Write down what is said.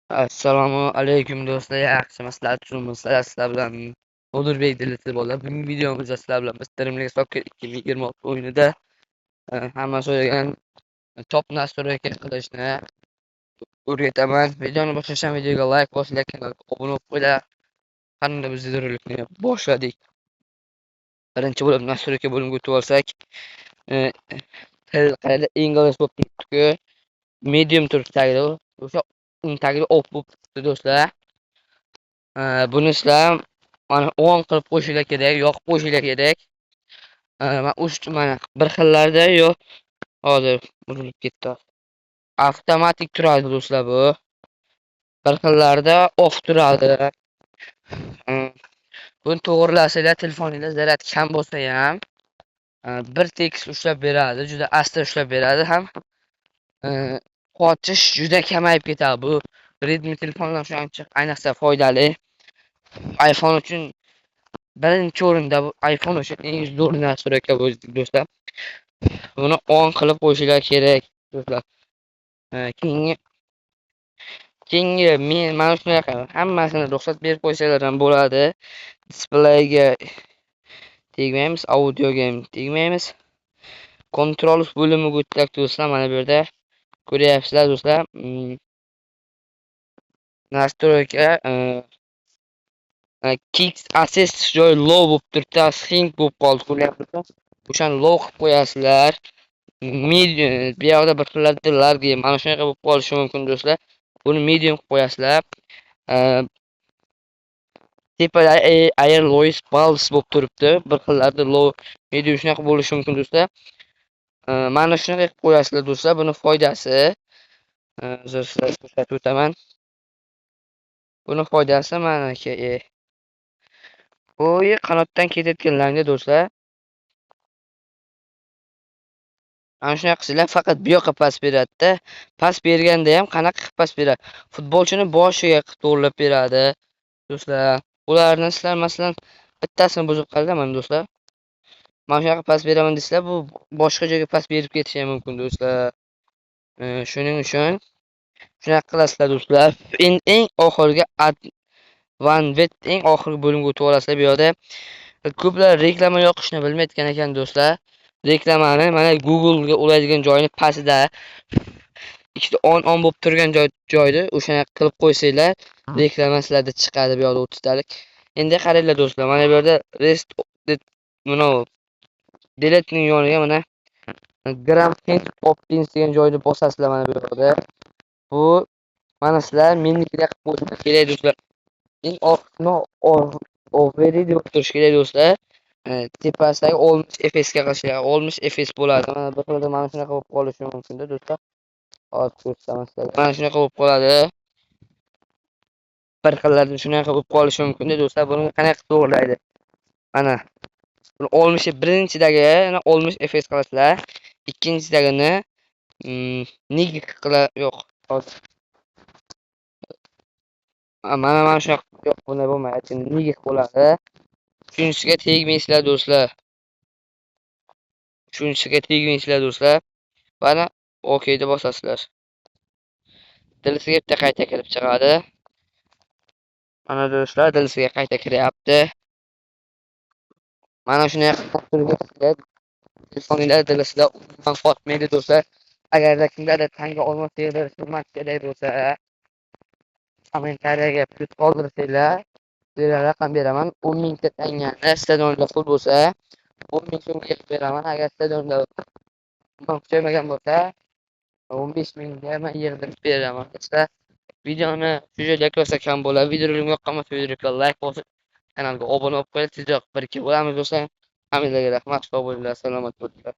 Assalomu alaykum do'stlar, yaxshimisizlar, turibmisizlar? Sizlar bilan O'durbek Dilizli bo'ladi. Bugungi videomizda sizlar bilan biz Dreamless Soccer 2026 o'yinida hamma so'ragan top nastroyka qilishni o'rgataman. Videoni boshlashdan videoga like bosinglar, kanalga obuna bo'lib qo'yinglar. Qanday biz videorolikni boshladik. Birinchi bo'lib nastroyka bo'limiga o'tib olsak, qayerda ingliz bo'lib turibdi-ku, medium turibdi o'sha tagida off bo'lib turibdi do'stlar. Buni sizlar mana on qilib qo'yishinglar kerak, yoqib qo'yishinglar kerak. Mana mana bir xillarda yo'q. Hozir burilib ketdi. Avtomatik turadi do'stlar bu. Bir xillarda off turadi. Buni to'g'rilasanglar telefoningizda zaryad kam bo'lsa ham bir tekis ushlab beradi, juda asta ushlab beradi ham. Qochish juda kamayib ketadi. Bu Redmi telefonlar uchun ayniqsa foydali. iPhone uchun birinchi o'rinda bu iPhone uchun eng zo'r nastroyka do'stlar. Buni on qilib qo'yishinglar kerak do'stlar. Keyingi men mana shunaqa hammasini ruxsat berib qo'ysanglar ham bo'ladi. Displeyga tegmaymiz, audioga ham tegmaymiz. Kontrol bo'limiga o'tsak do'stlar, mana bu yerda ko'ryapsizlar do'stlar. Nastroyka kick assist joy low bo'lib turibdi, sync bo'lib qoldi, ko'ryapsizlar. O'shani low qilib qo'yasizlar. Medium bu yoqda bir xillarda large mana shunaqa bo'lib qolishi mumkin do'stlar. Buni medium qilib qo'yasizlar. Tepada air lois pulse bo'lib turibdi. Bir xillarda low, medium shunaqa bo'lishi mumkin do'stlar. Mana shunaqa qilib qo'yasizlar do'stlar. Buni foydasi sizlarga ko'rsatib o'taman. Buni foydasi manaki bo'yi qanotdan ketayotganlarga do'stlar. Ana shunaqa qilsanglar faqat bu yoqqa pas beradi-da. Pas berganda ham qanaqa qilib pas beradi? Futbolchini boshiga to'g'rilab beradi do'stlar. Ularni sizlar masalan bittasini buzib qaraman do'stlar. Mana shunaqa pas beraman desizlar, bu boshqa joyga pas berib ketishi ham mumkin do'stlar. Shuning uchun shunaqa qilasizlar do'stlar. Eng oxirgi Vanvet eng oxirgi bo'limga o'tib olasizlar. Bu yerda ko'plar reklama yoqishni bilmayotgan ekan do'stlar. Reklamani mana Google ga ulaydigan joyini pastida ikkita on bo'lib turgan joyda o'shani qilib qo'ysanglar, reklama sizlarda chiqadi bu yoqda 30 talik. Endi qaranglar do'stlar, mana bu yerda rest mana delete ning yoniga mana gram options degan joyni bosasizlar mana bu yerda. Bu mana sizlar mennikida qilib qo'yishinglar kerak do'stlar. Eng oxirgi already deb turish kerak do'stlar. Tepasidagi olmish fps ga qilishlar, olmish fps bo'ladi. Mana bir xilda mana shunaqa bo'lib qolishi mumkin do'stlar. Hozir ko'rsataman sizlarga. Mana shunaqa bo'lib qoladi. Bir xillarda shunaqa bo'lib qolishi mumkin do'stlar. Buni qanaqa to'g'rilaydi? Mana buni olmish birinchidagi olmish fps qilasizlar. Ikkinchidagini nig qila yo'q. Hozir mana shunaqa yo'q, bunday bo'lmaydi. Nig bo'ladi. Uchinchisiga tegmaysizlar do'stlar. Uchinchisiga tegmaysizlar do'stlar. Mana OK deb bosasizlar. Dilsiga bitta qayta kirib chiqadi. Mana do'stlar, dilsiga qayta kiryapti. Mana shunday qilib telefoningizda dilsizlar umuman qotmaydi do'stlar. Agarda kimlardir tanga olmasanglar, xizmat kerak bo'lsa, kommentariyaga pul qoldirsanglar, sizlarga raqam beraman. 10 mingta tangani stadionda pul bo'lsa, 10 ming so'mga beraman. Agar stadionda kuchaymagan bo'lsa, 15 mingga men yig'dirib beraman. Do'stlar, videoni shu yerda ko'rsak ham bo'ladi. Videoga yoqqan bo'lsa videoga like bosib, kanalga obuna bo'lib qo'ying. Tezroq birga bo'lamiz do'stlar. Hammaga rahmat, sog' bo'linglar, salomat bo'linglar.